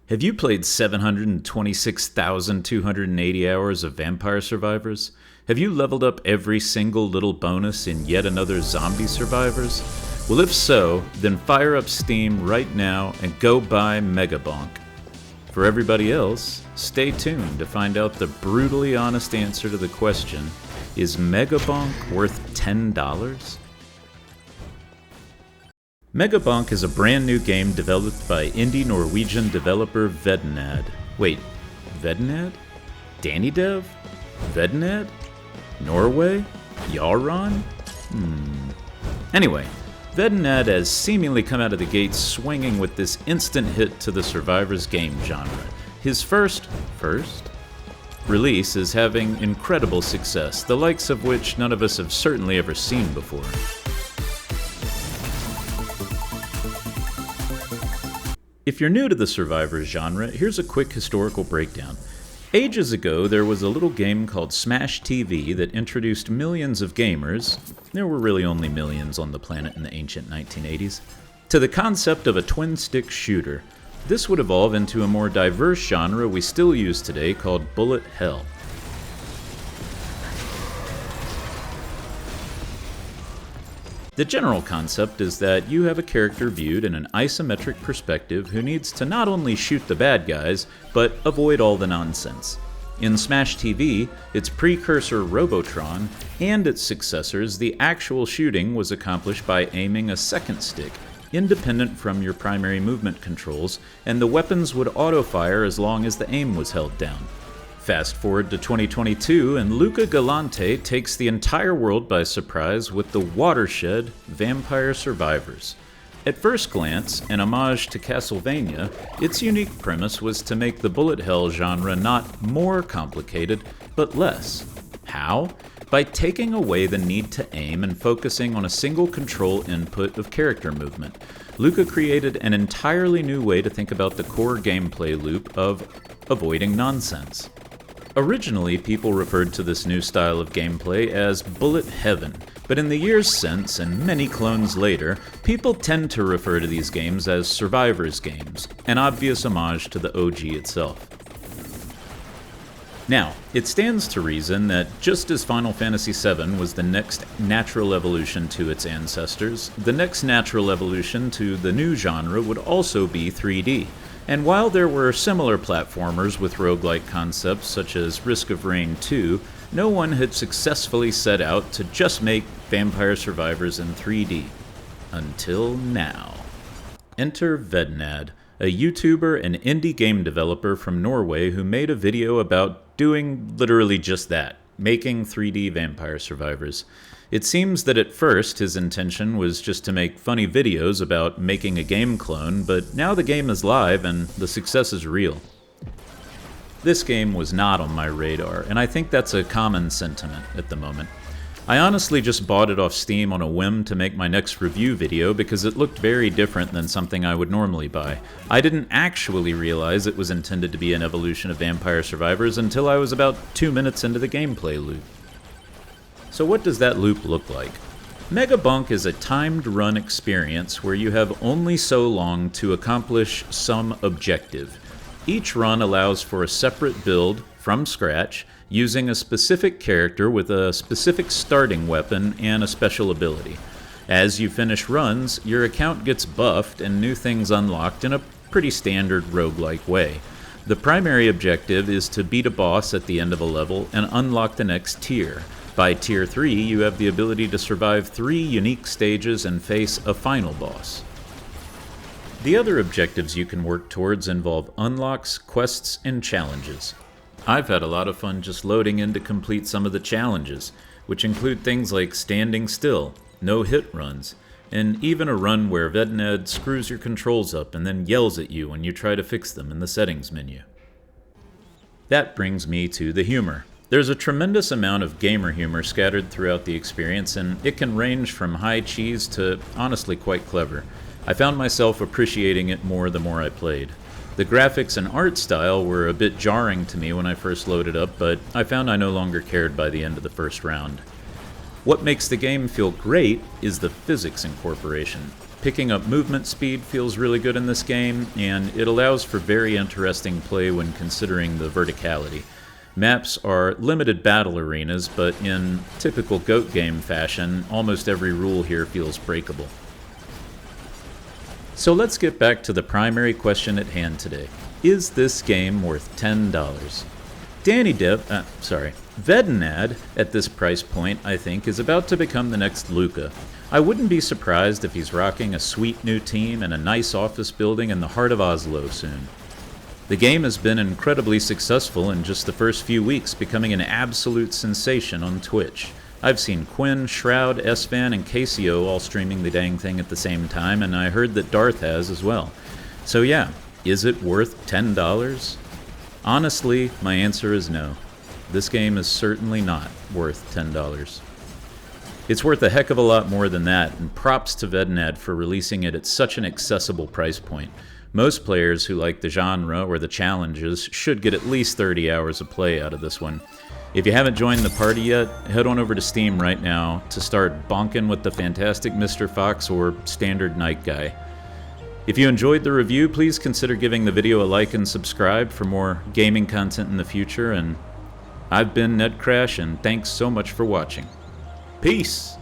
Have you played 726,280 hours of Vampire Survivors? Have you leveled up every single little bonus in yet another Zombie Survivors? Well, if so, then fire up Steam right now and go buy Megabonk. For everybody else, stay tuned to find out the brutally honest answer to the question, is Megabonk worth $10? Megabonk is a brand new game developed by indie Norwegian developer Vedinad. Wait, Vedinad? Danny Dev? Vedinad? Norway? Yaron? Anyway, Vedinad has seemingly come out of the gates swinging with this instant hit to the Survivors game genre. His first release is having incredible success, the likes of which none of us have certainly ever seen before. If you're new to the Survivors genre, here's a quick historical breakdown. Ages ago, there was a little game called Smash TV that introduced millions of gamers, there were really only millions on the planet in the ancient 1980s, to the concept of a twin-stick shooter. This would evolve into a more diverse genre we still use today called bullet hell. The general concept is that you have a character viewed in an isometric perspective who needs to not only shoot the bad guys, but avoid all the nonsense. In Smash TV, its precursor Robotron, and its successors, the actual shooting was accomplished by aiming a second stick, independent from your primary movement controls, and the weapons would auto-fire as long as the aim was held down. Fast forward to 2022, and Luca Galante takes the entire world by surprise with the watershed Vampire Survivors. At first glance, an homage to Castlevania, its unique premise was to make the bullet hell genre not more complicated, but less. How? By taking away the need to aim and focusing on a single control input of character movement. Luca created an entirely new way to think about the core gameplay loop of avoiding nonsense. Originally, people referred to this new style of gameplay as bullet heaven, but in the years since, and many clones later, people tend to refer to these games as Survivors games, an obvious homage to the OG itself. Now, it stands to reason that just as Final Fantasy VII was the next natural evolution to its ancestors, the next natural evolution to the new genre would also be 3D. And while there were similar platformers with roguelike concepts such as Risk of Rain 2, no one had successfully set out to just make Vampire Survivors in 3D. Until now. Enter Vedinad, a YouTuber and indie game developer from Norway who made a video about doing literally just that, making 3D Vampire Survivors. It seems that at first his intention was just to make funny videos about making a game clone, but now the game is live and the success is real. This game was not on my radar, and I think that's a common sentiment at the moment. I honestly just bought it off Steam on a whim to make my next review video because it looked very different than something I would normally buy. I didn't actually realize it was intended to be an evolution of Vampire Survivors until I was about 2 minutes into the gameplay loop. So what does that loop look like? Megabonk is a timed run experience where you have only so long to accomplish some objective. Each run allows for a separate build from scratch, using a specific character with a specific starting weapon and a special ability. As you finish runs, your account gets buffed and new things unlocked in a pretty standard roguelike way. The primary objective is to beat a boss at the end of a level and unlock the next tier. By Tier 3, you have the ability to survive 3 unique stages and face a final boss. The other objectives you can work towards involve unlocks, quests, and challenges. I've had a lot of fun just loading in to complete some of the challenges, which include things like standing still, no hit runs, and even a run where Vedinad screws your controls up and then yells at you when you try to fix them in the settings menu. That brings me to the humor. There's a tremendous amount of gamer humor scattered throughout the experience, and it can range from high cheese to honestly quite clever. I found myself appreciating it more the more I played. The graphics and art style were a bit jarring to me when I first loaded up, but I found I no longer cared by the end of the first round. What makes the game feel great is the physics incorporation. Picking up movement speed feels really good in this game, and it allows for very interesting play when considering the verticality. Maps are limited battle arenas, but in typical GOAT game fashion, almost every rule here feels breakable. So let's get back to the primary question at hand today. Is this game worth $10? Vedinad, at this price point, I think, is about to become the next Luka. I wouldn't be surprised if he's rocking a sweet new team and a nice office building in the heart of Oslo soon. The game has been incredibly successful in just the first few weeks, becoming an absolute sensation on Twitch. I've seen Quinn, Shroud, Esvan, and Casio all streaming the dang thing at the same time, and I heard that Darth has as well. So yeah, is it worth $10? Honestly, my answer is no. This game is certainly not worth $10. It's worth a heck of a lot more than that, and props to Vedinad for releasing it at such an accessible price point. Most players who like the genre or the challenges should get at least 30 hours of play out of this one. If you haven't joined the party yet, head on over to Steam right now to start bonking with the fantastic Mr. Fox or standard Night Guy. If you enjoyed the review, please consider giving the video a like and subscribe for more gaming content in the future, and I've been Ned Crash, and thanks so much for watching. Peace!